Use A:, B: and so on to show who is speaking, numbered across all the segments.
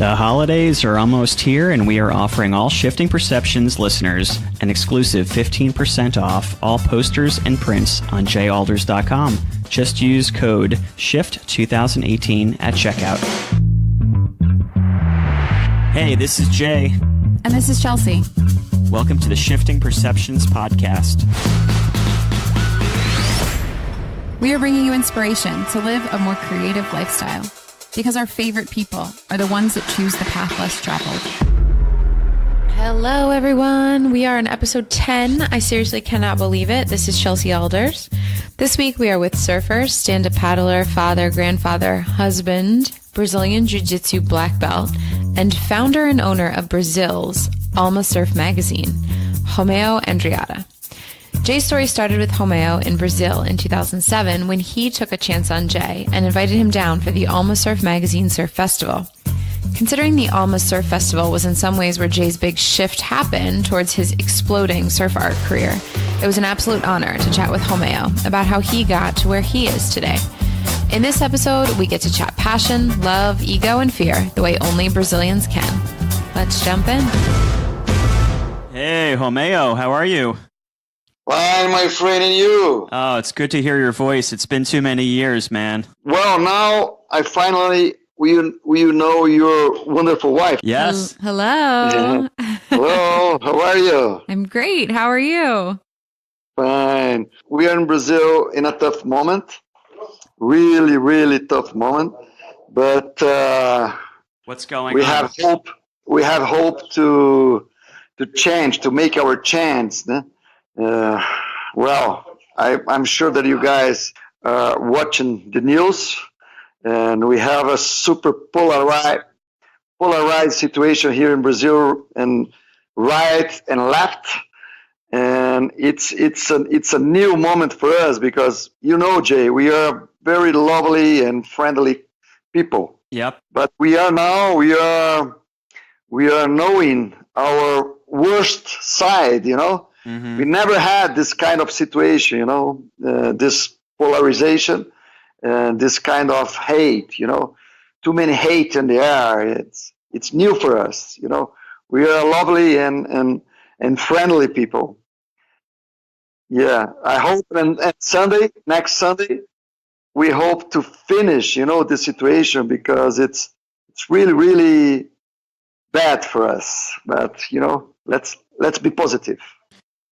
A: The holidays are almost here, and we are offering all Shifting Perceptions listeners an exclusive 15% off all posters and prints on jalders.com. Just use code SHIFT2018 at checkout. Hey, this is Jay.
B: And this is Chelsea.
A: Welcome to the Shifting Perceptions podcast.
B: We are bringing you inspiration to live a more creative lifestyle. Because our favorite people are the ones that choose the path less traveled.
C: Hello, everyone. We are on episode 10. I seriously cannot believe it. This is Chelsea Alders. This week, we are with surfer, stand-up paddler, father, grandfather, husband, Brazilian Jiu Jitsu black belt, and founder and owner of Brazil's Alma Surf magazine, Romeu Andreatta. Jay's story started with Romeu in Brazil in 2007 when he took a chance on Jay and invited him down for the Alma Surf Magazine Surf Festival. Considering the Alma Surf Festival was in some ways where Jay's big shift happened towards his exploding surf art career, it was an absolute honor to chat with Romeu about how he got to where he is today. In this episode, we get to chat passion, love, ego, and fear the way only Brazilians can. Let's jump in.
A: Hey, Romeu, how are you?
D: Fine, my friend, and you?
A: Oh, it's good to hear your voice. It's been too many years, man.
D: Well, now I finally will know your wonderful wife.
A: Yes.
C: Hello.
D: Yeah. Hello, how are you?
C: I'm great. How are you?
D: Fine. We are in Brazil in a tough moment. Really, really tough moment. But
A: what's going
D: we
A: on?
D: have hope. We have hope to change, to make our chance. Well, I'm sure that you guys are watching the news, and we have a super polarized situation here in Brazil, and right and left, and it's a new moment for us because Jay, we are very lovely and friendly people.
A: Yep.
D: But we are knowing our worst side, Mm-hmm. We never had this kind of situation, this polarization and this kind of hate, too many hate in the air. It's new for us, We are lovely and friendly people. Yeah, I hope and next Sunday, we hope to finish, the situation because it's really, really bad for us. But, let's be positive.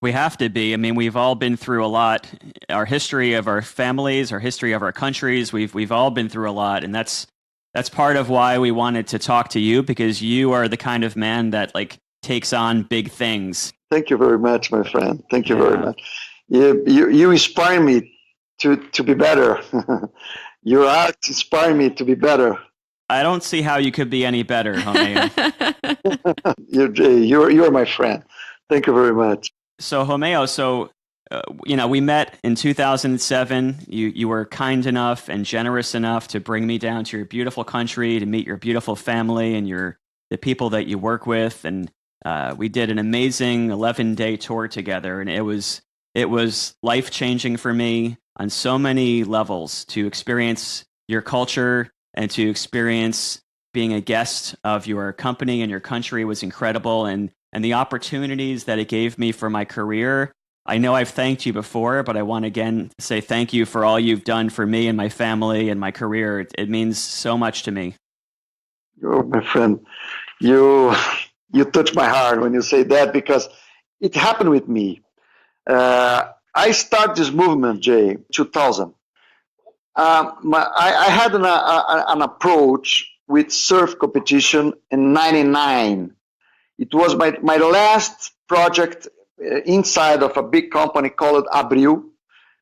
A: We have to be. I mean, we've all been through a lot. Our history of our families, our history of our countries, we've all been through a lot, and that's part of why we wanted to talk to you, because you are the kind of man that takes on big things.
D: Thank you very much, my friend. Thank you very much. You inspire me to be better. Your art inspires me to be better.
A: I don't see how you could be any better, Romeu.
D: You're my friend. Thank you very much.
A: So, Romeu, we met in 2007. You were kind enough and generous enough to bring me down to your beautiful country to meet your beautiful family and the people that you work with. And we did an amazing 11-day tour together. And it was life-changing for me on so many levels to experience your culture and to experience being a guest of your company and your country was incredible. And the opportunities that it gave me for my career, I know I've thanked you before, but I want to again say thank you for all you've done for me and my family and my career. It means so much to me.
D: Oh, my friend, you touch my heart when you say that, because it happened with me. I started this movement, Jay, 2000. I had an approach with surf competition in 99. It was my last project inside of a big company called Abril.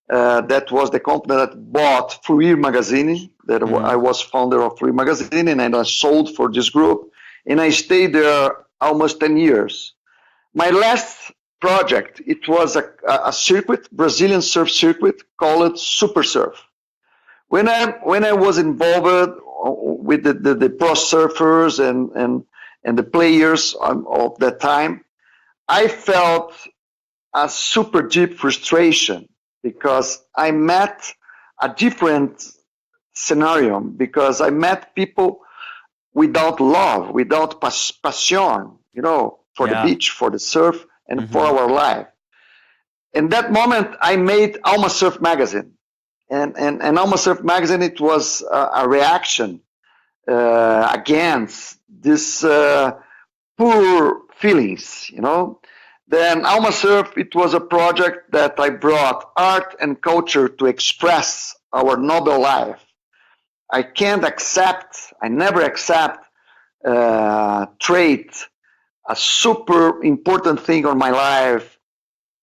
D: That was the company that bought Fluir Magazine. I was founder of Fluir Magazine, and I sold for this group. And I stayed there almost 10 years. My last project, it was a circuit, Brazilian surf circuit called Super Surf. When I was involved with the pro surfers and the players of that time, I felt a super deep frustration because I met a different scenario, because I met people without love, without passion, for the beach, for the surf, and for our life. In that moment, I made Alma Surf magazine. And Alma Surf magazine, it was a reaction against this poor feelings, Then Alma Surf, it was a project that I brought art and culture to express our noble life. I never accept trait, a super important thing on my life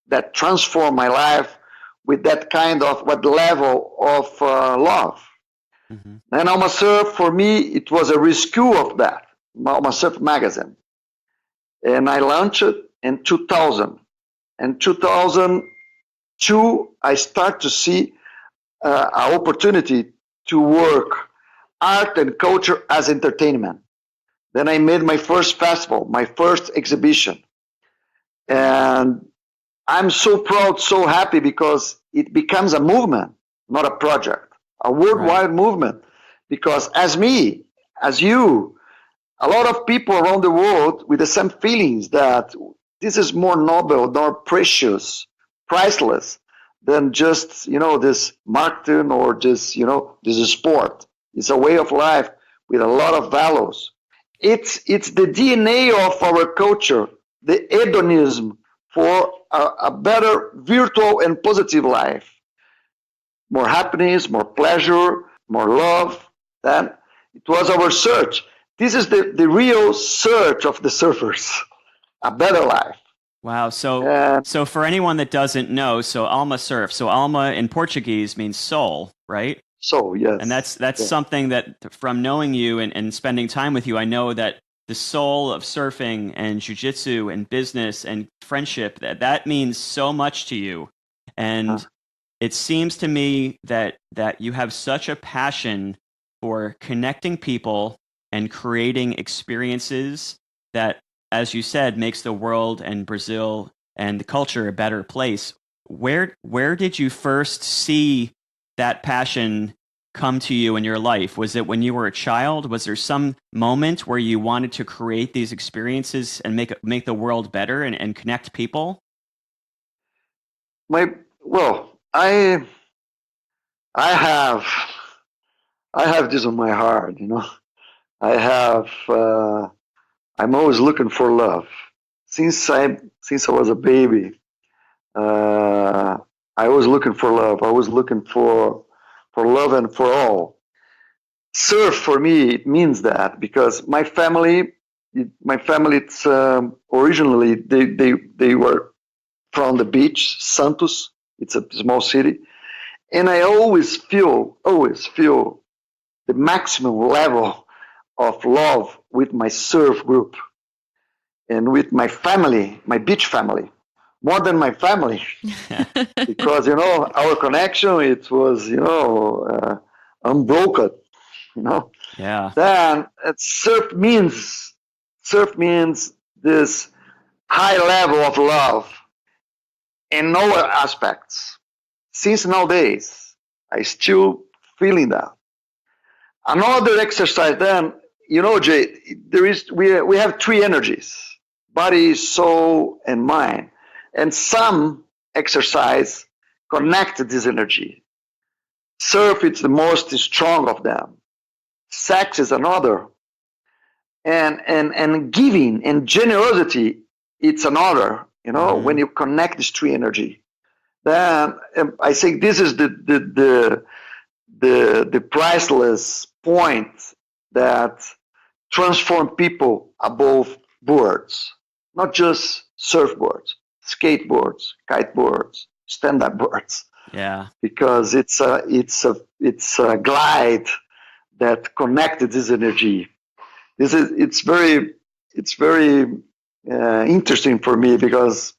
D: that transformed my life with that kind of level of love. Mm-hmm. And Alma Surf, for me, it was a rescue of that, Alma Surf magazine. And I launched it in 2000. In 2002, I start to see an opportunity to work art and culture as entertainment. Then I made my first festival, my first exhibition. And I'm so proud, so happy, because it becomes a movement, not a project, a worldwide movement. Because as me, as you, a lot of people around the world with the same feelings that this is more noble, more precious, priceless than just, this marketing or just, this sport. It's a way of life with a lot of values. It's the DNA of our culture, the hedonism for a better virtual and positive life. More happiness, more pleasure, more love. Then it was our search. This is the real search of the surfers, a better life.
A: Wow. So for anyone that doesn't know, so Alma Surf. So Alma in Portuguese means soul, right?
D: Soul, yes.
A: And that's something that from knowing you and spending time with you, I know that the soul of surfing and jiu-jitsu and business and friendship, that means so much to you. And it seems to me that you have such a passion for connecting people and creating experiences that, as you said, makes the world and Brazil and the culture a better place. Where did you first see that passion come to you in your life? Was it when you were a child? Was there some moment where you wanted to create these experiences and make the world better and connect people?
D: I have this on my heart, I'm always looking for love. Since I was a baby, I was looking for love. I was looking for love and for all. Surf for me, it means that, because my family, it's originally they were from the beach, Santos. It's a small city, and I always feel the maximum level of love with my surf group and with my family, my beach family, more than my family, because our connection, it was unbroken.
A: Yeah.
D: Then surf means this high level of love in all aspects. Since nowadays, I still feeling that. Another exercise, then, Jay, we have three energies: body, soul, and mind. And some exercise connect this energy. Surf, it's the most strong of them. Sex is another. And giving and generosity, it's another, when you connect these three energy. Then I think this is the priceless point that transform people above boards, not just surfboards, skateboards, kiteboards, stand-up boards.
A: Yeah,
D: because it's a glide that connected this energy. It's very interesting for me, because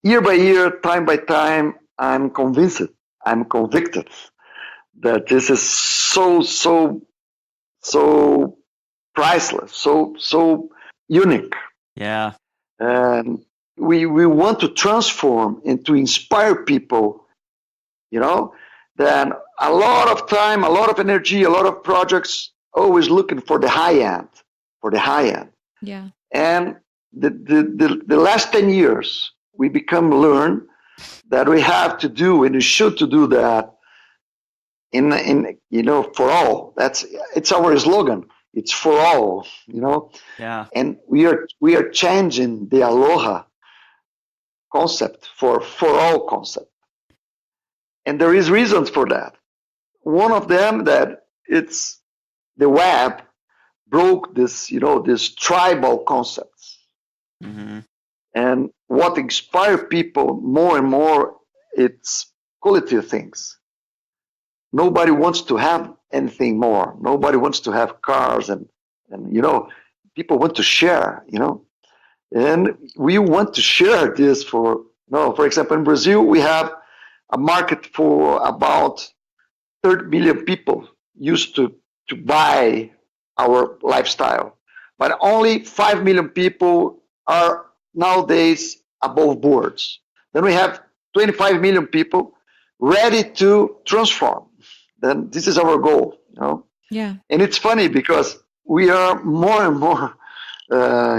D: year by year, time by time, I'm convinced, I'm convicted that this is so priceless, so unique.
A: Yeah.
D: And we want to transform and to inspire people, then a lot of time, a lot of energy, a lot of projects always looking for the high end,
C: Yeah.
D: And the last 10 years, we learn that we have to do, and we should to do that in for all. It's our slogan. It's for all,
A: Yeah.
D: And we are changing the aloha concept for all concept. And there is reasons for that. One of them that it's the web broke this tribal concepts.
A: Mm-hmm.
D: And what inspired people more and more, it's quality things. Nobody wants to have anything more. Nobody wants to have cars and people want to share, And we want to share this for example, in Brazil, we have a market for about 30 million people used to buy our lifestyle. But only 5 million people are nowadays above boards. Then we have 25 million people ready to transform. Then this is our goal,
C: Yeah.
D: And it's funny because we are more and more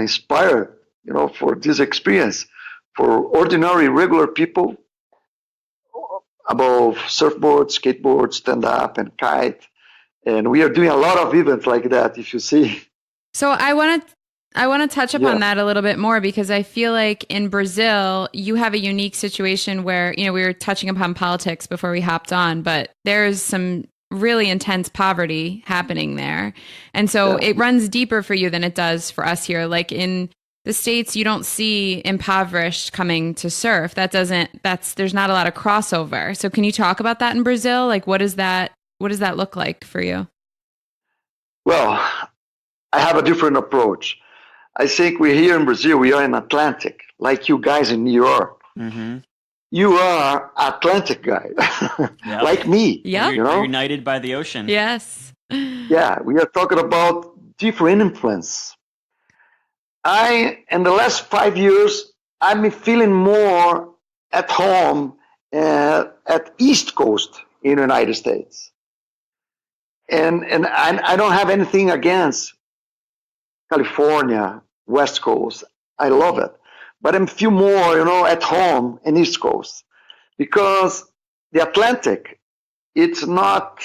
D: inspired, for this experience, for ordinary, regular people above surfboard, skateboard, stand-up, and kite. And we are doing a lot of events like that, if you see.
C: So I want to touch upon that a little bit more, because I feel like in Brazil, you have a unique situation where, we were touching upon politics before we hopped on, but there's some really intense poverty happening there. And so it runs deeper for you than it does for us here. Like in the States, you don't see impoverished coming to surf. There's not a lot of crossover. So can you talk about that in Brazil? Like, what does that look like for you?
D: Well, I have a different approach. I think we're here in Brazil, we are in Atlantic, like you guys in New York.
A: Mm-hmm.
D: You are Atlantic guy,
A: Yep.
D: like me.
C: Yeah,
A: You're united by the ocean.
C: Yes.
D: Yeah, we are talking about different influence. In the last 5 years, I'm feeling more at home at East Coast in the United States. And I don't have anything against California, West Coast. I love it. But I'm feel more, at home in East Coast. Because the Atlantic, it's not,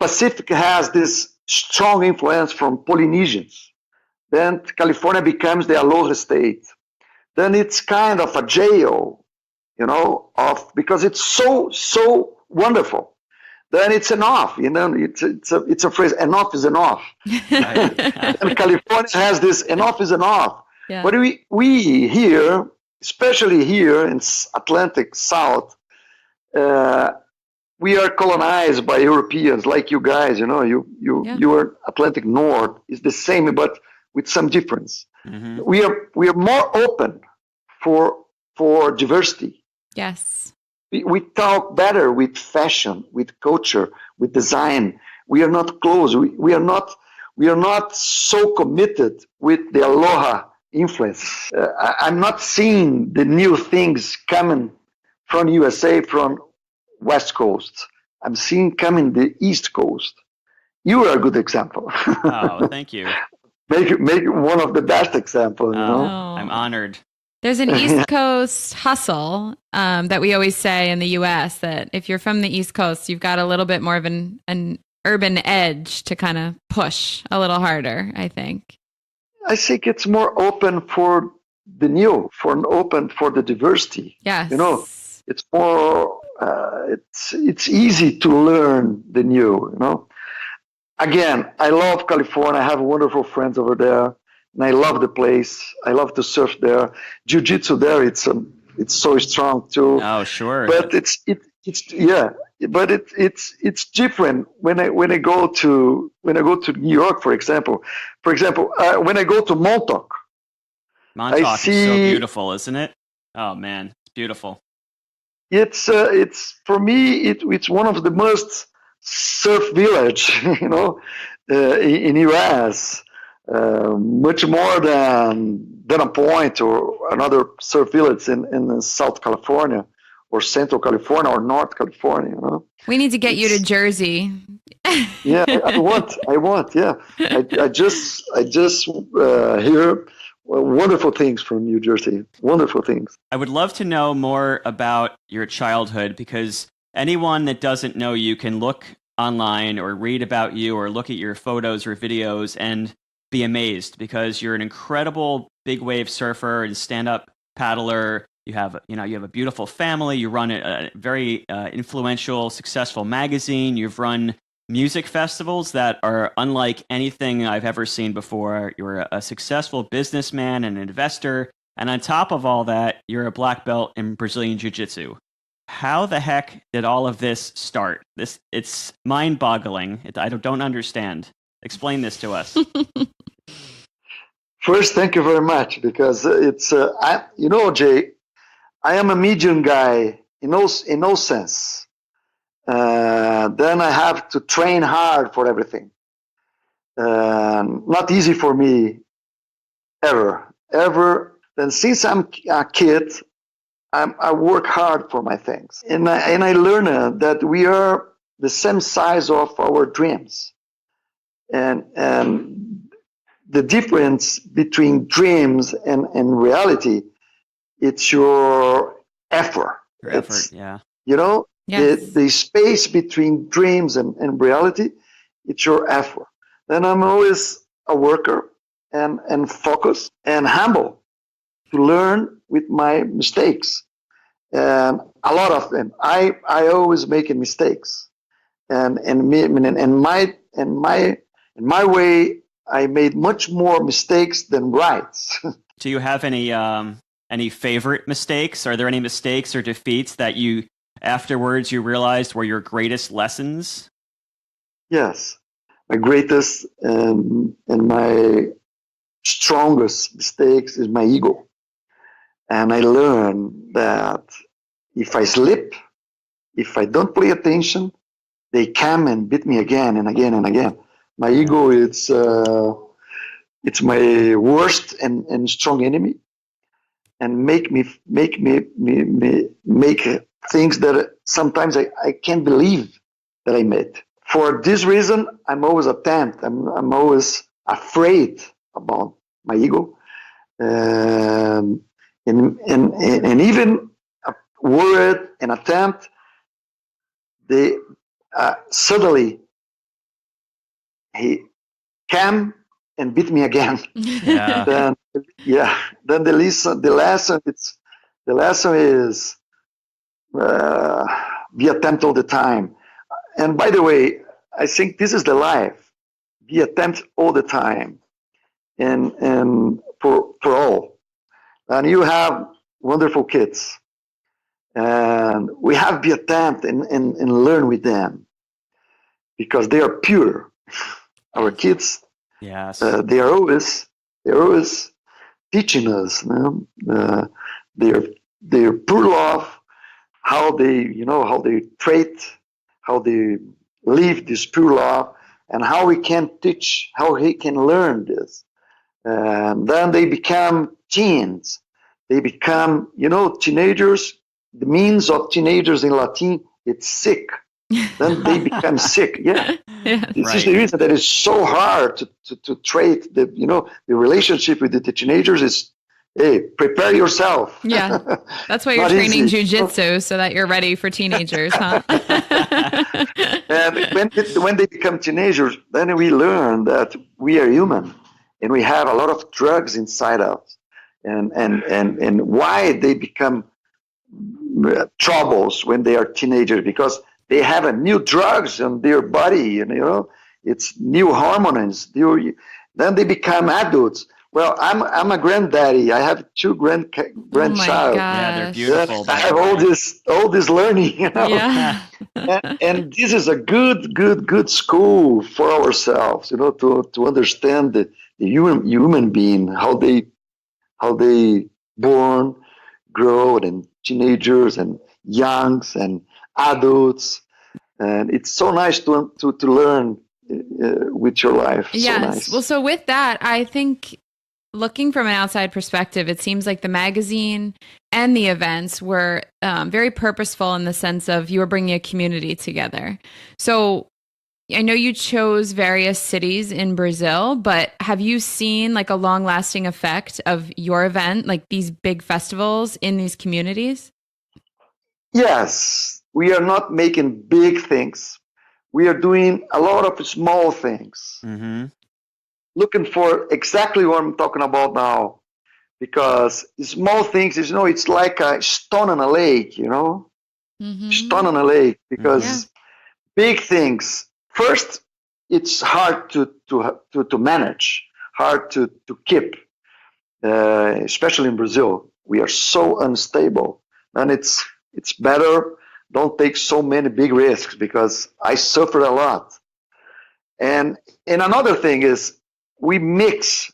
D: Pacific has this strong influence from Polynesians. Then California becomes the aloha state. Then it's kind of a jail, because it's so wonderful. Then it's enough, it's a phrase, enough is enough. And California has this, enough is enough. Yeah. But we here, especially here in Atlantic South, we are colonized by Europeans like you guys, you are Atlantic North, is the same, but with some difference. Mm-hmm. We are more open for diversity.
C: Yes.
D: We talk better with fashion, with culture, with design. We are not close. We are not so committed with the aloha influence. I'm not seeing the new things coming from USA, from West Coast. I'm seeing coming the East Coast. You are a good example.
A: Oh, thank you.
D: Make one of the best examples.
A: I'm honored.
C: There's an East Coast hustle that we always say in the U.S. that if you're from the East Coast, you've got a little bit more of an urban edge to kind of push a little harder, I think.
D: I think it's more open for the new, open for the diversity.
C: Yes.
D: It's more, it's easy to learn the new, Again, I love California. I have wonderful friends over there. And I love the place. I love to surf there. Jiu Jitsu there, it's so strong too.
A: Oh, sure.
D: But it's different when I go to New York, for example. When I go to Montauk.
A: Montauk is so beautiful, isn't it? Oh man, it's beautiful.
D: It's for me it's one of the most surf village, in US. Much more than a Point or another surf village in South California or Central California or North California.
C: We need to get you to Jersey.
D: Yeah, I want. Yeah, I just hear wonderful things from New Jersey. Wonderful things.
A: I would love to know more about your childhood, because anyone that doesn't know you can look online or read about you or look at your photos or videos and be amazed, because you're an incredible big wave surfer and stand-up paddler. You have a beautiful family. You run a very influential, successful magazine. You've run music festivals that are unlike anything I've ever seen before. You're a successful businessman and investor. And on top of all that, you're a black belt in Brazilian Jiu Jitsu. How the heck did all of this start? It's mind-boggling. I don't understand. Explain this to us.
D: First, thank you very much, because it's Jay, I am a medium guy in no sense. Then I have to train hard for everything. Not easy for me ever. Then since I'm a kid, I work hard for my things, and I learned that we are the same size of our dreams, and the difference between dreams and reality, it's your effort.
A: Yeah.
C: Yes.
D: The space between dreams and reality, it's your effort. Then I'm always a worker and focused and humble to learn with my mistakes. And a lot of them. I always making mistakes. And in my way, I made much more mistakes than rights.
A: Do you have any favorite mistakes? Are there any mistakes or defeats that you afterwards you realized were your greatest lessons?
D: Yes. My greatest and my strongest mistakes is my ego. And I learned that if I slip, if I don't pay attention, they come and beat me again and again and again. My ego, it's my worst and strong enemy, and make things that sometimes I can't believe that I made. For this reason, I'm always attempt. I'm always afraid about my ego, and even a word and attempt, they suddenly he came and beat me again.
A: Yeah.
D: Then the lesson is be attempt all the time. And by the way, I think this is the life. Be attempt all the time, and for all. And you have wonderful kids, and we have be attempt and learn with them, because they are pure. Our kids,
A: Yes.
D: they are always teaching us. Their pure love, how they treat, how they live this pure love, and how we can teach, how he can learn this. And then they become teens. They become, teenagers. The means of teenagers in Latin, it's sick. Then they become sick. Yeah. This is the reason that it's so hard to treat the relationship with the teenagers is, hey, prepare yourself.
C: Yeah. That's why you're training jiu-jitsu, so that you're ready for teenagers, huh?
D: And when they become teenagers, then we learn that we are human and we have a lot of drugs inside us, and why they become troubles when they are teenagers, because they have a new drugs in their body, it's new hormones. Then they become adults. Well, I'm a granddaddy. I have two grandchild.
A: Yeah, they're beautiful.
D: I have all this learning,
C: Yeah.
D: and this is a good school for ourselves, to understand the human being, how they born, grow, and teenagers and youngs and adults, and it's so nice to learn with your life.
C: Yes.
D: So nice.
C: Well, so with that, I think looking from an outside perspective, it seems like the magazine and the events were very purposeful in the sense of you were bringing a community together. So I know you chose various cities in Brazil, but have you seen like a long lasting effect of your event, like these big festivals in these communities?
D: Yes, we are not making big things. We are doing a lot of small things.
A: Mm-hmm.
D: Looking for exactly what I'm talking about now. Because small things is, it's like a stone on a lake, stone on a lake. Because big things, first, it's hard to manage, hard to keep, especially in Brazil. We are so unstable, and it's better don't take so many big risks because I suffered a lot. And another thing is we mix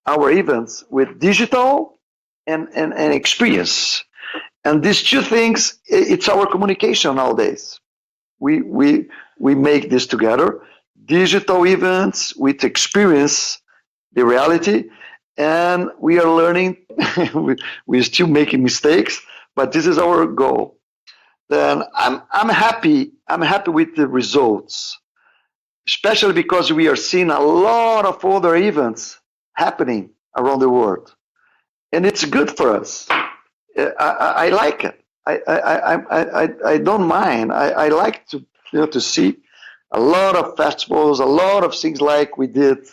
D: our events with digital and experience. And these two things, it's our communication nowadays. We make this together, digital events with experience, the reality, and we are learning. We're still making mistakes, but this is our goal. Then I'm happy. I'm happy with the results, especially because we are seeing a lot of other events happening around the world, and it's good for us. I like it. I don't mind. I like to see a lot of festivals, a lot of things like we did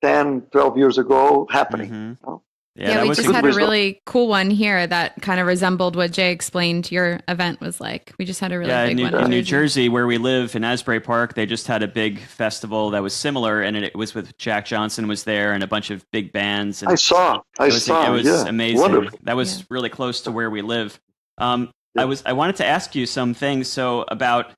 D: 10, 12 years ago happening.
A: Mm-hmm.
C: Yeah, we just had a really cool one here that kind of resembled what Jay explained your event was like. We just had a really big one.
A: In New Jersey, where we live in Asbury Park, they just had a big festival that was similar, and it was with Jack Johnson was there and a bunch of big bands. And
D: I saw.
A: It was amazing.
D: Wonderful.
A: That was really close to where we live. I wanted to ask you some things about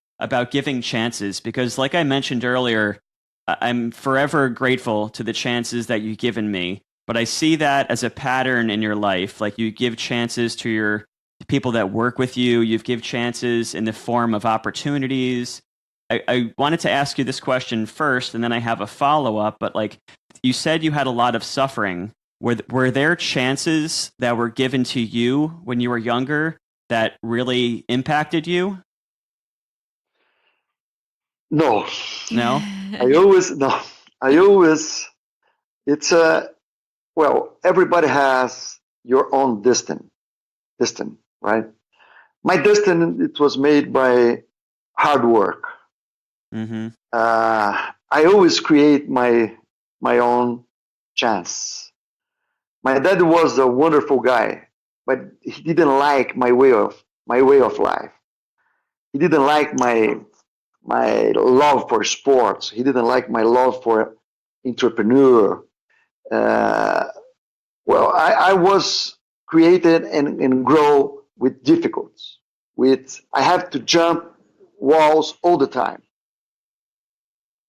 A: giving chances, because like I mentioned earlier, I'm forever grateful to the chances that you've given me. But I see that as a pattern in your life. Like you give chances to your people that work with you. You give chances in the form of opportunities. I wanted to ask you this question first, and then I have a follow-up. But like you said, you had a lot of suffering. Were there chances that were given to you when you were younger that really impacted you?
D: No.
A: No?
D: It's well, everybody has your own destiny, right? My destiny, it was made by hard work.
A: Mm-hmm.
D: I always create my own chance. My dad was a wonderful guy, but he didn't like my way of life. He didn't like my love for sports. He didn't like my love for entrepreneur. Well, I was created and grow with difficulties. I have to jump walls all the time.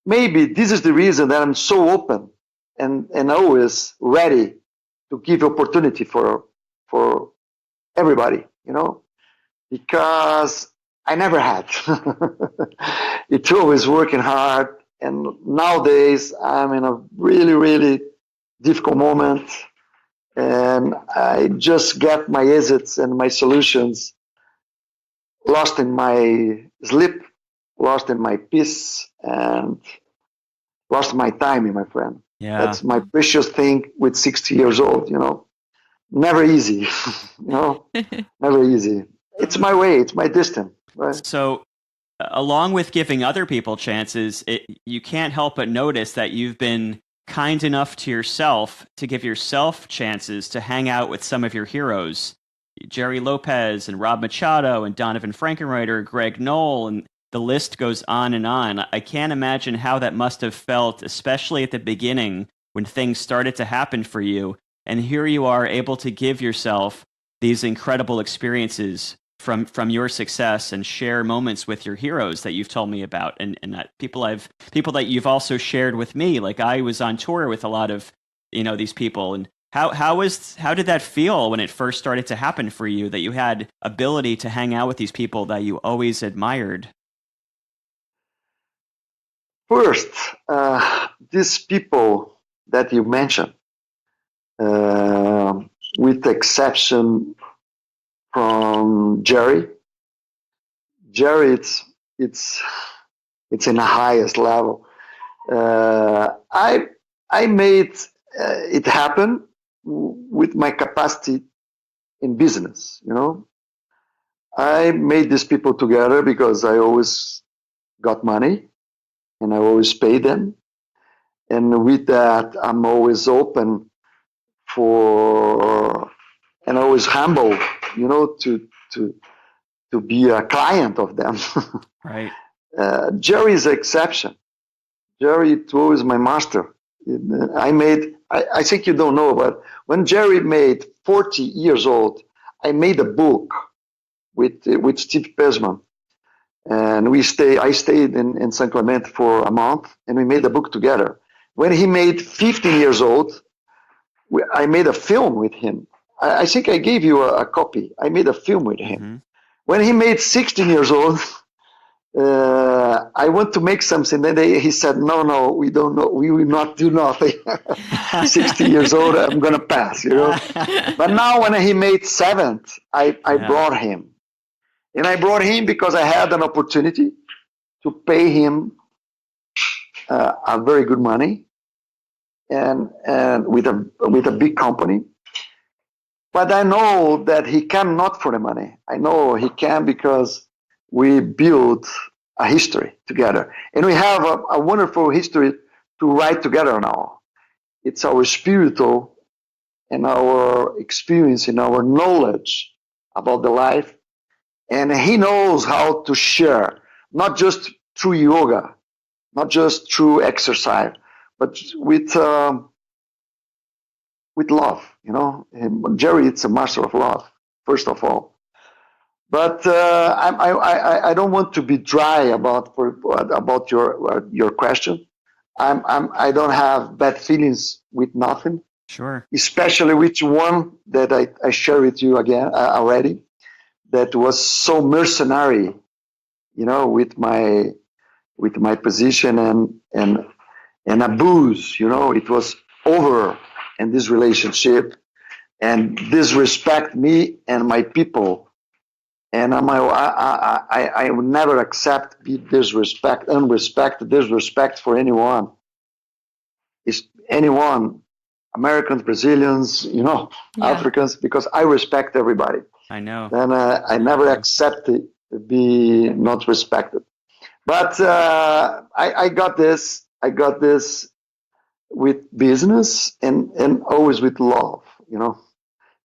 D: Maybe this is the reason that I'm so open and always ready to give opportunity for everybody, because I never had. It's always working hard, and nowadays I'm in a really, really difficult moment, and I just get my exits and my solutions lost in my sleep, lost in my peace, and lost my time, my friend.
A: Yeah.
D: That's my precious thing with 60 years old, Never easy, never easy. It's my way, it's my destiny. Right?
A: So, along with giving other people chances, you can't help but notice that you've been kind enough to yourself to give yourself chances to hang out with some of your heroes. Jerry Lopez and Rob Machado and Donovan Frankenreiter, Greg Knoll, and the list goes on and on. I can't imagine how that must have felt, especially at the beginning when things started to happen for you. And here you are able to give yourself these incredible experiences from your success and share moments with your heroes that you've told me about, and that people that you've also shared with me. Like I was on tour with a lot of these people, and how did that feel when it first started to happen for you, that you had ability to hang out with these people that you always admired?
D: First, these people that you mentioned, with the exception from Jerry. Jerry, it's in the highest level. I made it happen with my capacity in business. I made these people together because I always got money and I always paid them. And with that, I'm always open for and always humble, to be a client of them.
A: Right.
D: Jerry is an exception. Jerry is always my master. I think you don't know, but when Jerry made 40 years old, I made a book with Steve Pesman. And I stayed in San Clemente for a month, and we made a book together. When he made 15 years old, I made a film with him. I think I gave you a copy. I made a film with him.
A: Mm-hmm.
D: When he made 16 years old, I want to make something. Then he said, no, we don't know. We will not do nothing. 60 years old, I'm going to pass, But now when he made 7th, I brought him. And I brought him because I had an opportunity to pay him a very good money and with a big company. But I know that he came not for the money. I know he came because we built a history together. And we have a wonderful history to write together now. It's our spiritual and our experience and our knowledge about the life. And he knows how to share, not just through yoga, not just through exercise, but with love, And Jerry, it's a master of love, first of all. But I don't want to be dry about your question. I don't have bad feelings with nothing.
A: Sure.
D: Especially with one that I share with you again already. That was so mercenary, with my position and abuse. It was over in this relationship and disrespect me and my people. And I would never accept disrespect for anyone. It's anyone, Americans, Brazilians, Africans, because I respect everybody.
A: I know.
D: And I never accepted to be not respected. But I got this. I got this with business and always with love.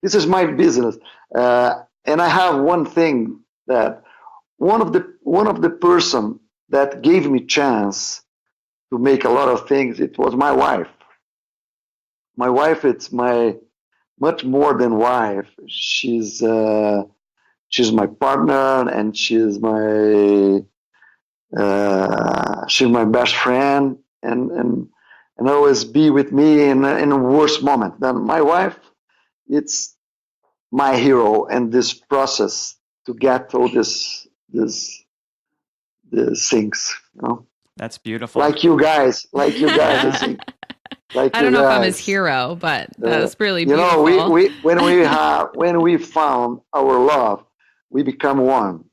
D: This is my business. And I have one thing that one of the person that gave me chance to make a lot of things. It was my wife. My wife. It's my much more than wife. She's my partner, and she's my best friend, and always be with me in the worst moment. Then my wife, it's my hero in this process to get all these things.
A: That's beautiful.
D: Like you guys, I think. Like
C: I don't know if I'm his hero, but that's really beautiful.
D: When we found our love, we become one.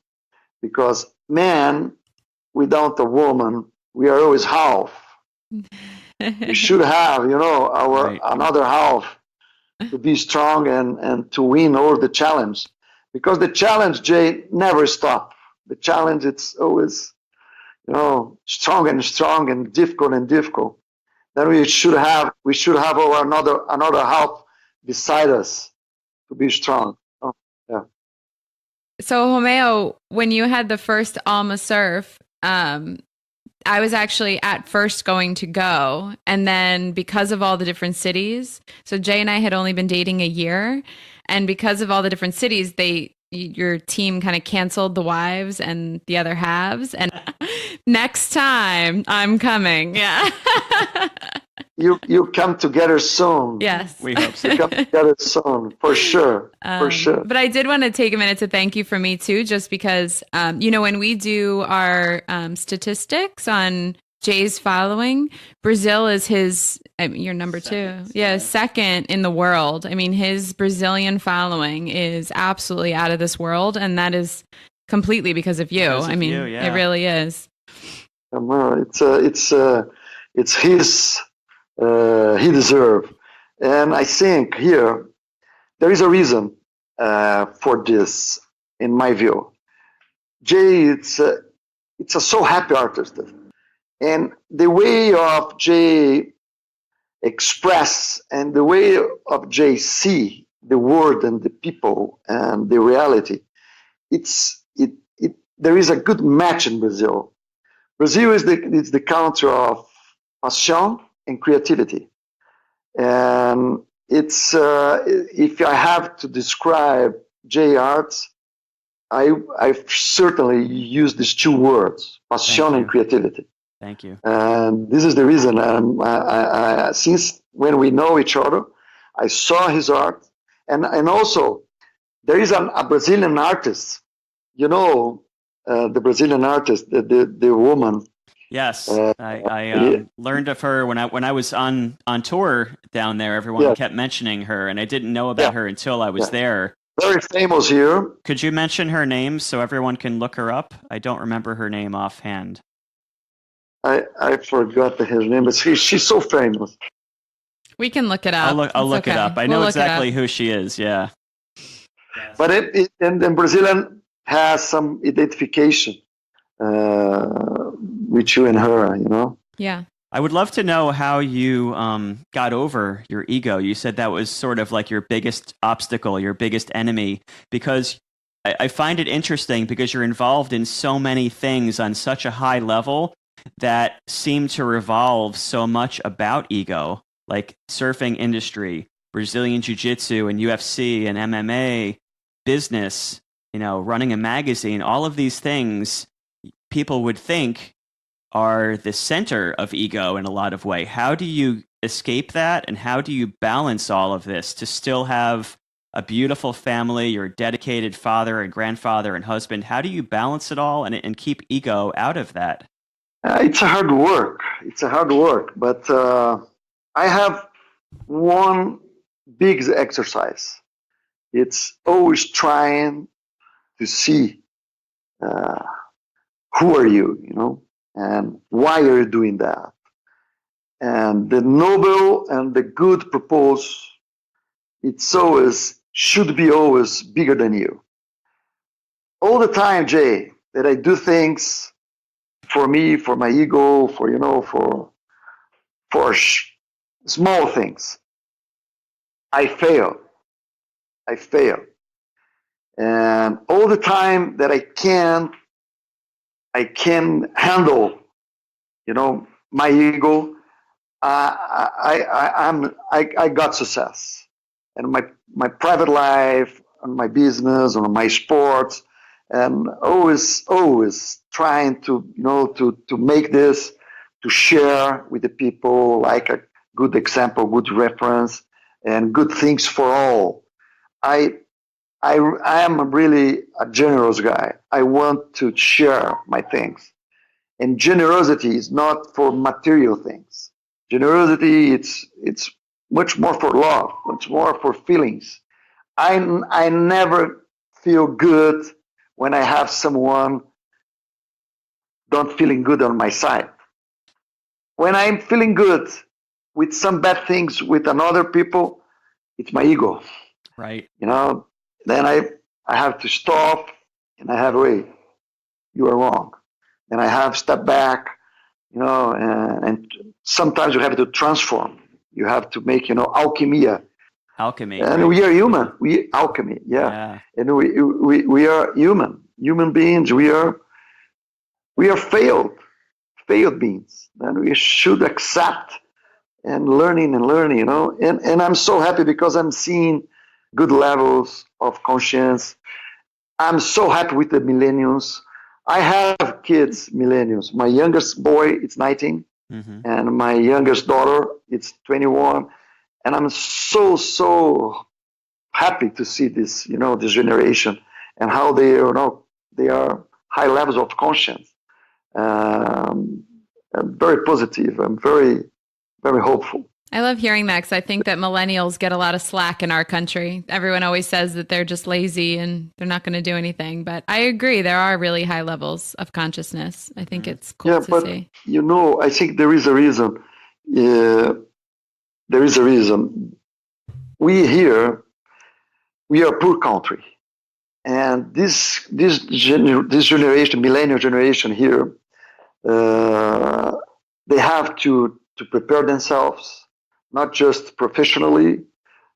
D: Because man, without a woman, we are always half. We should have, another half to be strong and to win all the challenge. Because the challenge, Jay, never stops. The challenge, it's always, strong and difficult. Then we should have our another half beside us to be strong. Oh, yeah.
C: So Romeu, when you had the first Alma Surf, I was actually at first going to go, and then because of all the different cities, so Jay and I had only been dating a year, and because of all the different cities, your team kind of canceled the wives and the other halves, and next time I'm coming. Yeah.
D: You come together soon.
C: Yes.
A: We hope so.
D: You come together soon, for sure. For sure.
C: But I did want to take a minute to thank you for me too, just because, when we do our statistics on Jay's following, Brazil is his, you're number two. Yeah, second in the world. I mean, his Brazilian following is absolutely out of this world, and that is completely because of you.
A: Because of
C: I mean,
A: you, yeah.
C: it really is.
D: It's his, he deserve. And I think here, there is a reason for this, in my view. Jay, it's a so happy artist. And the way of Jay express and the way of Jay see the world and the people and the reality, there is a good match in Brazil. Brazil is the country of passion and creativity. And it's if I have to describe Jay arts, I certainly use these two words, passion and creativity.
A: Thank you.
D: And this is the reason. Since when we know each other, I saw his art, and also there is a Brazilian artist. You know, the Brazilian artist, the woman.
A: Yes, I learned of her when I was on tour down there. Everyone kept mentioning her, and I didn't know about her until I was there.
D: Very famous here.
A: Could you mention her name so everyone can look her up? I don't remember her name offhand.
D: I forgot his name, but she's so famous.
C: We can look it up.
A: I'll look it up. I know exactly who she is. Yeah.
D: But and Brazilian has some identification with you and her, you know.
C: Yeah.
A: I would love to know how you got over your ego. You said that was sort of like your biggest obstacle, your biggest enemy, because I find it interesting because you're involved in so many things on such a high level that seem to revolve so much about ego, like surfing industry, Brazilian Jiu Jitsu and UFC and MMA, business, running a magazine, all of these things people would think are the center of ego in a lot of way. How do you escape that, and how do you balance all of this to still have a beautiful family, you're a dedicated father and grandfather and husband? How do you balance it all and keep ego out of that?
D: It's a hard work. But I have one big exercise. It's always trying to see who are you, and why are you doing that? And the noble and the good purpose, should be always bigger than you. All the time, Jay, that I do things for me, for my ego, for small things, I fail. And all the time that I can handle, my ego, I got success. And my private life, on my business, on my sports, and always trying to make this, to share with the people, like a good example, good reference, and good things for all. I am really a generous guy. I want to share my things. And generosity is not for material things. Generosity, it's much more for love, much more for feelings. I never feel good when I have someone not feeling good on my side. When I'm feeling good with some bad things with another people, it's my ego.
A: Right.
D: Then I have to stop and I have, wait, you are wrong. Then I have to step back, and sometimes you have to transform. You have to make, alchemy.
A: Alchemy.
D: And
A: right.
D: we are human. Alchemy, yeah. And we are human beings. We are failed beings. And we should accept and learning, And I'm so happy because I'm seeing good levels of conscience. I'm so happy with the millennials. I have kids, millennials. My youngest boy, it's 19, and my youngest daughter, it's 21. And I'm so happy to see this, this generation and how they are high levels of conscience. I'm very positive. I'm very, very hopeful.
B: I love hearing that because I think that millennials get a lot of slack in our country. Everyone always says that they're just lazy and they're not going to do anything. But I agree, there are really high levels of consciousness. I think it's cool to see.
D: I think there is a reason. There is a reason. We are a poor country. And this generation, millennial generation here, they have to prepare themselves, not just professionally,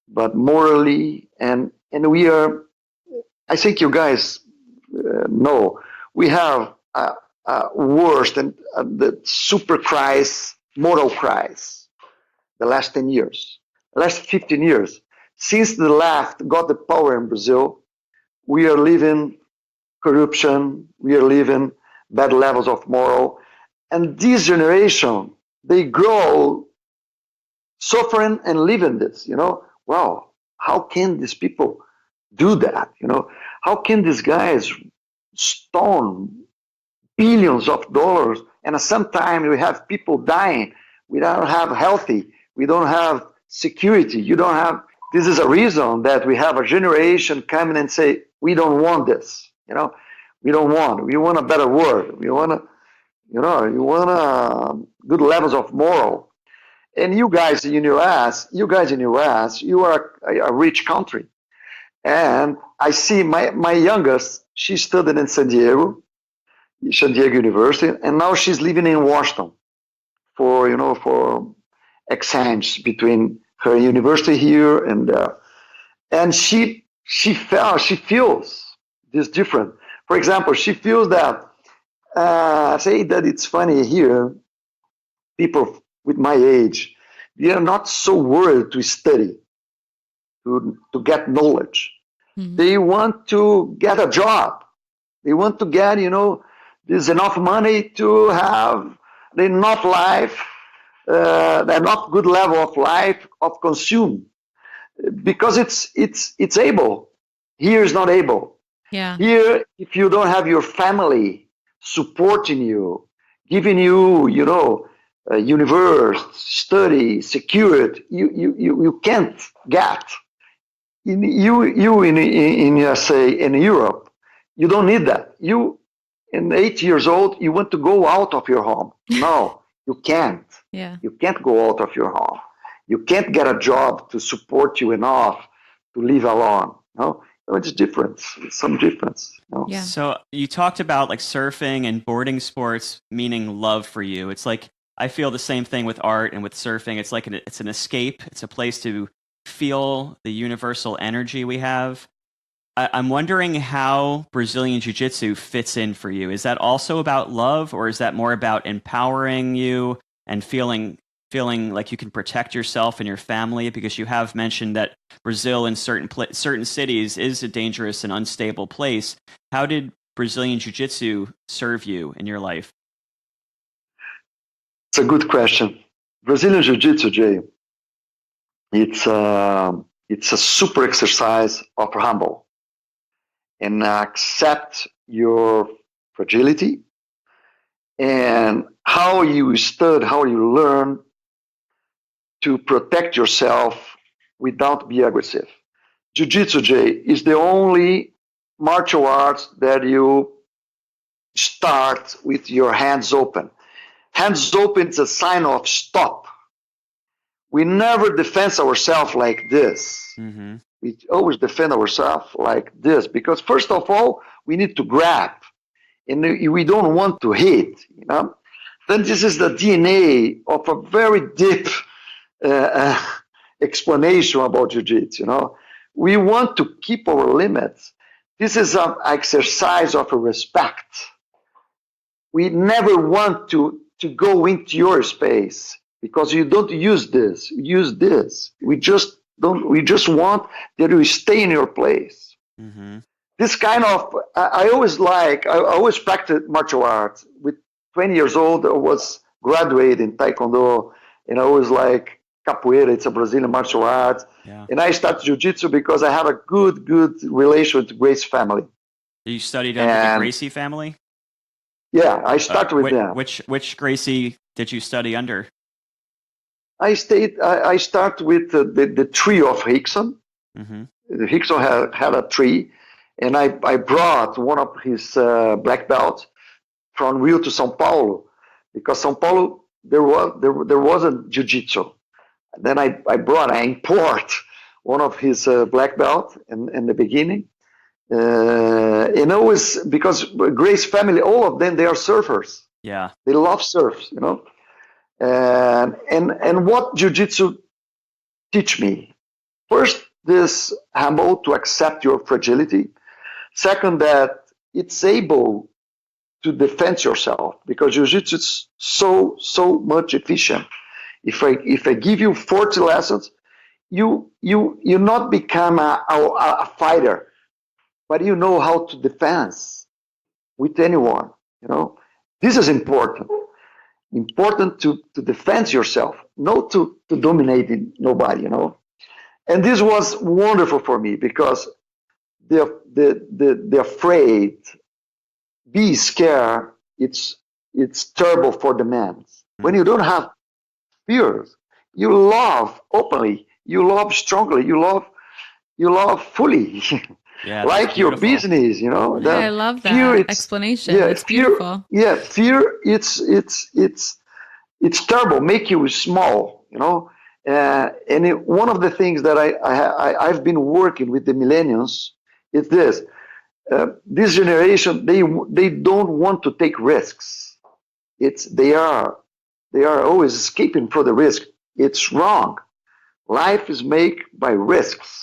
D: but morally. And we are, I think you guys know, we have a worse than the super crisis, moral crisis, the last 10 years, the last 15 years. Since the left got the power in Brazil, we are living corruption, we are living bad levels of moral. And this generation, they grow suffering and living this, Wow, how can these people do that? How can these guys stone billions of dollars and at some time we have people dying? We don't have healthy, we don't have security, this is a reason that we have a generation coming and say, we don't want this, we want a better world. We want good levels of moral. And you guys in US, you are a rich country. And I see my youngest, she studied in San Diego University, and now she's living in Washington for exchange between her university here and she feels this different. For example, she feels that say that it's funny here, people with my age, they are not so worried to study, to get knowledge. Mm-hmm. They want to get a job. They want to get, there's enough money to have the enough life, the enough good level of life of consume, because it's able. Here is not able.
B: Yeah.
D: Here, if you don't have your family supporting you, giving you, universe, study, security, you can't get. In USA, in Europe, you don't need that. You, in 8 years old, you want to go out of your home. No, you can't.
B: Yeah.
D: You can't go out of your home. You can't get a job to support you enough to live alone. No, it's different. It's some difference.
B: Yeah.
A: So you talked about like surfing and boarding sports meaning love for you. It's like I feel the same thing with art and with surfing. It's like it's an escape. It's a place to feel the universal energy we have. I'm wondering how Brazilian Jiu Jitsu fits in for you. Is that also about love, or is that more about empowering you and feeling like you can protect yourself and your family? Because you have mentioned that Brazil in certain cities is a dangerous and unstable place. How did Brazilian Jiu Jitsu serve you in your life?
D: It's a good question. Brazilian Jiu Jitsu, Jay, it's a super exercise of humble and accept your fragility and how you stud, how you learn to protect yourself without being aggressive. Jiu-Jitsu, Jay, is the only martial arts that you start with your hands open. Hands open is a sign of stop. We never defend ourselves like this. Mm-hmm. We always defend ourselves like this because, first of all, we need to grab, and we don't want to hit. Then this is the DNA of a very deep explanation about Jiu-Jitsu. We want to keep our limits. This is an exercise of respect. We never want to go into your space because you don't use this. Use this. We just want that you stay in your place. Mm-hmm. This kind of I always practiced martial arts. With 20 years old, I was graduated in Taekwondo, and I was like capoeira. It's a Brazilian martial art. Yeah. And I started Jiu-Jitsu because I have a good relation with Gracie family.
A: You studied under the Gracie family?
D: Yeah, I started with them.
A: Which Gracie did you study under?
D: I start with the tree of Rickson.
A: Mm-hmm.
D: Rickson had a tree, and I brought one of his black belts from Rio to São Paulo, because São Paulo there wasn't jiu-jitsu. Then I import one of his black belt in the beginning. And always, because Grace family, all of them, they are surfers.
A: Yeah.
D: They love surf, And what jiu-jitsu teach me? First, this humble to accept your fragility. Second, that it's able to defend yourself, because jiu-jitsu is so much efficient. If I give you 40 lessons, you not become a fighter, but you know how to defend with anyone. This is important. Important to defend yourself, not to dominate nobody. And this was wonderful for me, because the afraid, be scared. It's terrible for the man. When you don't have fears, you love openly, you love strongly, you love fully.
A: Yeah,
D: like your business,
B: I love that explanation.
D: Yeah,
B: it's beautiful.
D: Fear. It's terrible. Make you small, And one of the things that I've been working with the millennials is this. This generation, they don't want to take risks. They are always escaping from the risk. It's wrong. Life is made by risks.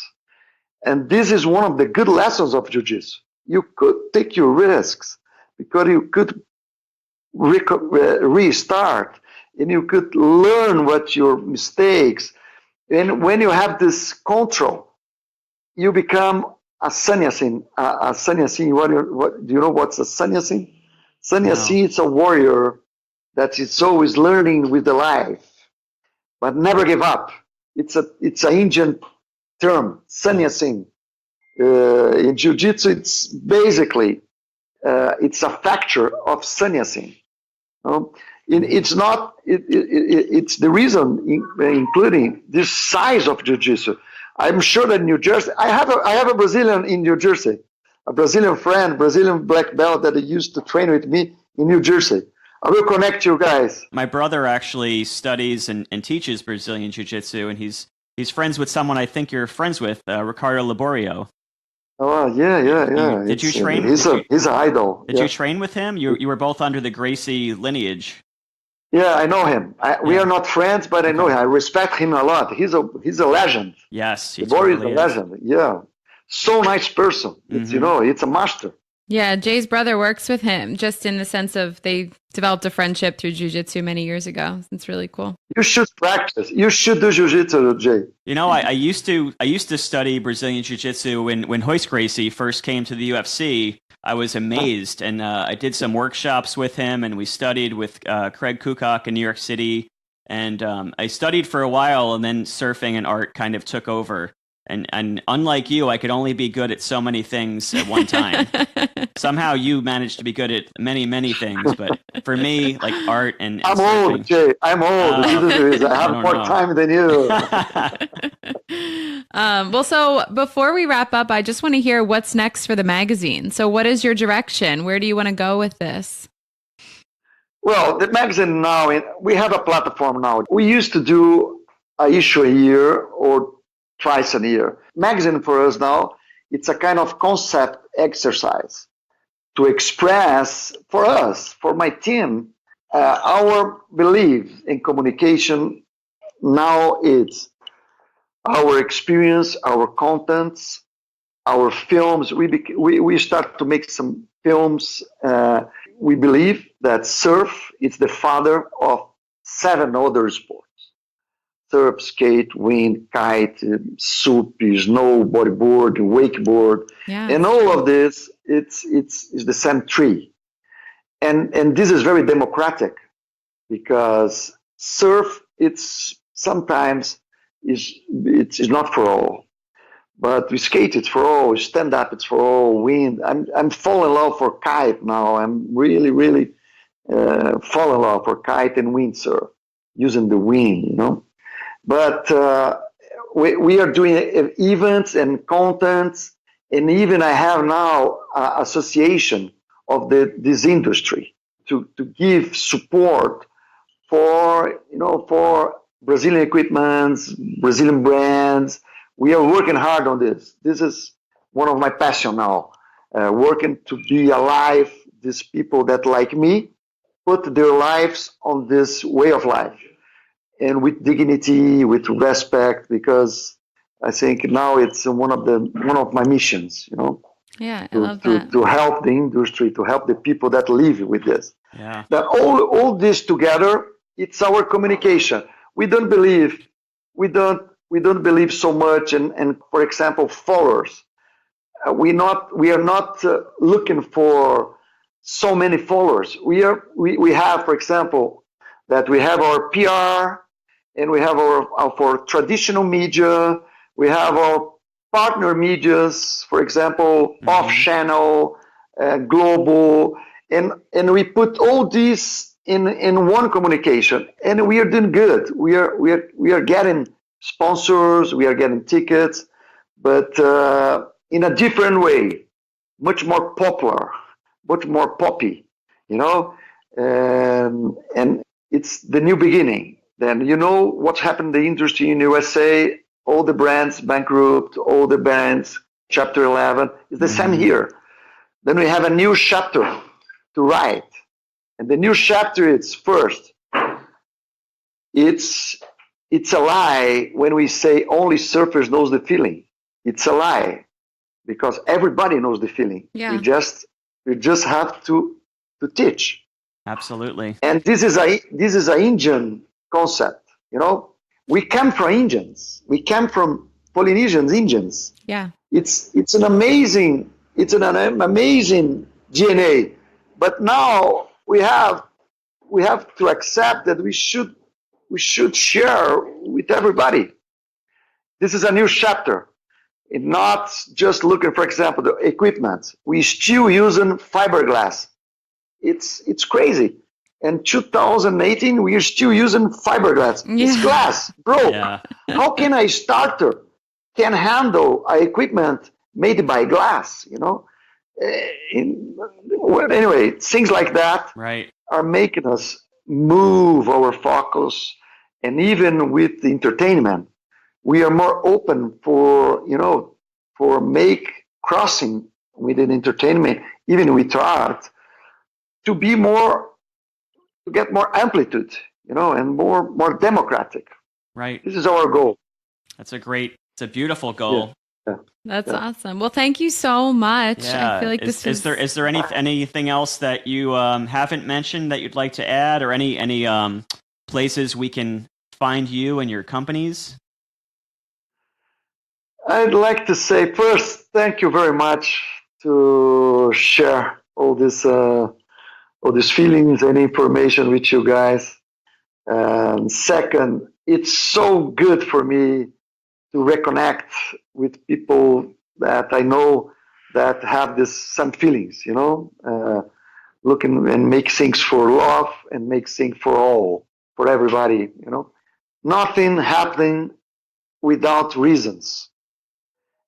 D: And this is one of the good lessons of jiu-jitsu. You could take your risks, because you could restart, and you could learn what your mistakes. And when you have this control, you become a sannyasin. A sannyasin. What do you know? What's a sannyasin? Sannyasin is a warrior that is always learning with the life, but never give up. It's an Indian term, sannyasin. In jiu-jitsu, it's basically it's a factor of sannyasin. It's not. It's the reason, including this size of jiu-jitsu. I'm sure that in New Jersey, I have a Brazilian in New Jersey, a Brazilian friend, Brazilian black belt that used to train with me in New Jersey. I will connect you guys.
A: My brother actually studies and teaches Brazilian Jiu-Jitsu, and he's friends with someone I think you're friends with, Ricardo Laborio.
D: Oh, yeah.
A: Did you train?
D: He's an idol.
A: Did you train with him? You were both under the Gracie lineage.
D: Yeah, I know him. We are not friends, but I know him. I respect him a lot. He's a legend.
A: Yes, he
D: Laborio
A: totally
D: is a legend. Yeah, so nice person. It's it's a master.
B: Yeah, Jay's brother works with him, just in the sense of they developed a friendship through jiu-jitsu many years ago. It's really cool.
D: You should practice. You should do jiu-jitsu, Jay.
A: I used to study Brazilian jiu-jitsu when Royce Gracie first came to the UFC. I was amazed, and I did some workshops with him, and we studied with Craig Kukoc in New York City. And I studied for a while, and then surfing and art kind of took over. And unlike you, I could only be good at so many things at one time. Somehow you managed to be good at many, many things. But for me, like art and
D: I'm
A: surfing,
D: old, Jay. I'm old. I have more time than you.
B: Well, so before we wrap up, I just want to hear what's next for the magazine. So what is your direction? Where do you want to go with this?
D: Well, the magazine now, we have a platform now. We used to do an issue a year or twice a year. Magazine for us now, it's a kind of concept exercise to express for us, for my team, our belief in communication. Now it's our experience, our contents, our films. We start to make some films. We believe that surf is the father of 7 other sports. Surf, skate, wind, kite, SUP, snow, bodyboard, wakeboard, and all of this, it's the same tree. And this is very democratic, because surf, it's not for all. But we skate, it's for all. Stand up, it's for all. Wind, I'm falling in love for kite now. I'm really, really fall in love for kite and windsurf using the wind, you know. But we are doing events and contents, and even I have now an association of this industry to give support for for Brazilian equipments, Brazilian brands. We are working hard on this. This is one of my passion now, working to be alive. These people that like me put their lives on this way of life, and with dignity, with respect, because I think now it's one of my missions, you know.
B: Yeah, I love that.
D: To help the industry, to help the people that live with this.
A: Yeah.
D: That all this together, it's our communication. We don't believe so much in for example, followers. We are not looking for so many followers. We have, for example, that we have our PR, and we have our traditional media. We have our partner medias, for example, off-channel, global, and we put all these in one communication, and we are doing good. We are getting sponsors, we are getting tickets, but in a different way, much more popular, much more poppy, you know, and it's the new beginning. Then you know what's happened in the industry in USA. All the brands bankrupt, all the brands Chapter 11. It's the same here. Then we have a new chapter to write, and the new chapter is first. It's a lie when we say only surfers knows the feeling. It's a lie, because everybody knows the feeling.
B: Yeah.
D: We just have to teach.
A: Absolutely.
D: And this is a Indian concept, you know. We come from Indians. We come from Polynesians, Indians.
B: Yeah.
D: It's an amazing DNA. But now we have to accept that we should share with everybody. This is a new chapter. It's not just looking, for example, the equipment. We still using fiberglass. It's crazy. In 2018, we are still using fiberglass.
B: Yeah.
D: It's glass, bro.
A: Yeah.
D: How can a starter can handle a equipment made by glass? You know. Anyway, things like that
A: Right.
D: are making us move our focus, and even with the entertainment, we are more open for make crossing with an entertainment, even with art, to get more amplitude, you know, and more democratic.
A: Right.
D: This is our goal.
A: It's a beautiful goal.
B: That's awesome. Well, thank you so much.
A: Yeah.
B: I feel like
A: is there anything else that you haven't mentioned that you'd like to add, or any places we can find you and your companies?
D: I'd like to say first, thank you very much to share all these feelings and information with you guys. And second, it's so good for me to reconnect with people that I know that have some feelings, you know, looking and make things for love and make things for all, for everybody, you know. Nothing happening without reasons.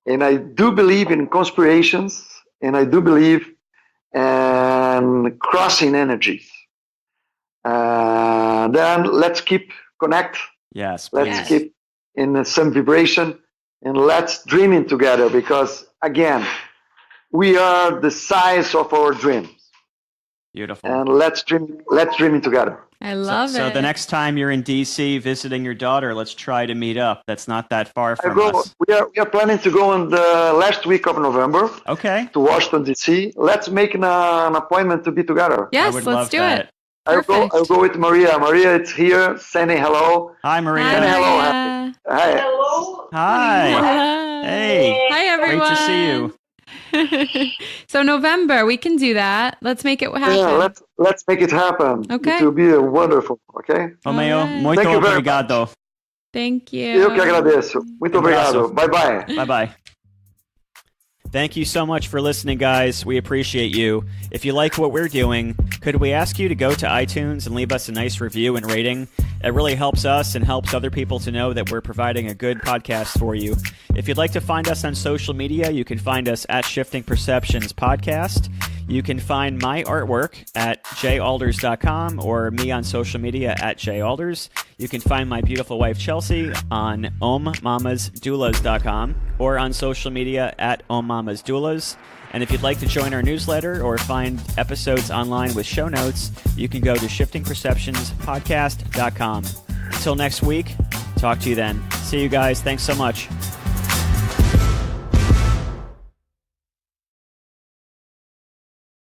D: And I do believe in conspirations, and I do believe in crossing energies. Then let's keep connect.
A: Yes. Please.
D: Let's keep in some vibration, and let's dreaming together, because again, we are the size of our dreams.
A: Beautiful.
D: And let's dreaming together.
B: I love it.
A: So the next time you're in DC visiting your daughter, let's try to meet up. That's not that far from us.
D: We are planning to go in the last week of November.
A: Okay.
D: To Washington DC. Let's make an appointment to be together.
B: Yes, let's do it.
D: I'll go with Maria. Maria, it's here. Saying hello.
A: Hi, Maria.
B: Hi,
D: hello.
B: Maria.
D: Hi.
E: Hello.
A: Hi. Hey.
B: Hi, everyone.
A: Great to see you.
B: So November, we can do that. Let's make it happen.
D: Yeah, let's make it happen.
B: Okay.
D: It will be wonderful, okay?
A: Romeu,
B: Alright.
A: muito
D: Thank you very
A: obrigado.
B: Thank you.
D: Eu que agradeço. Muito obrigado.
A: Abraço.
D: Bye-bye.
A: Bye-bye. Thank you so much for listening, guys. We appreciate you. If you like what we're doing, could we ask you to go to iTunes and leave us a nice review and rating? It really helps us and helps other people to know that we're providing a good podcast for you. If you'd like to find us on social media, you can find us at Shifting Perceptions Podcast. You can find my artwork at jalders.com or me on social media at jalders. You can find my beautiful wife Chelsea on ommamasdoulas.com or on social media at ommamasdoulas. And if you'd like to join our newsletter or find episodes online with show notes, you can go to shiftingperceptionspodcast.com. Until next week, talk to you then. See you guys. Thanks so much.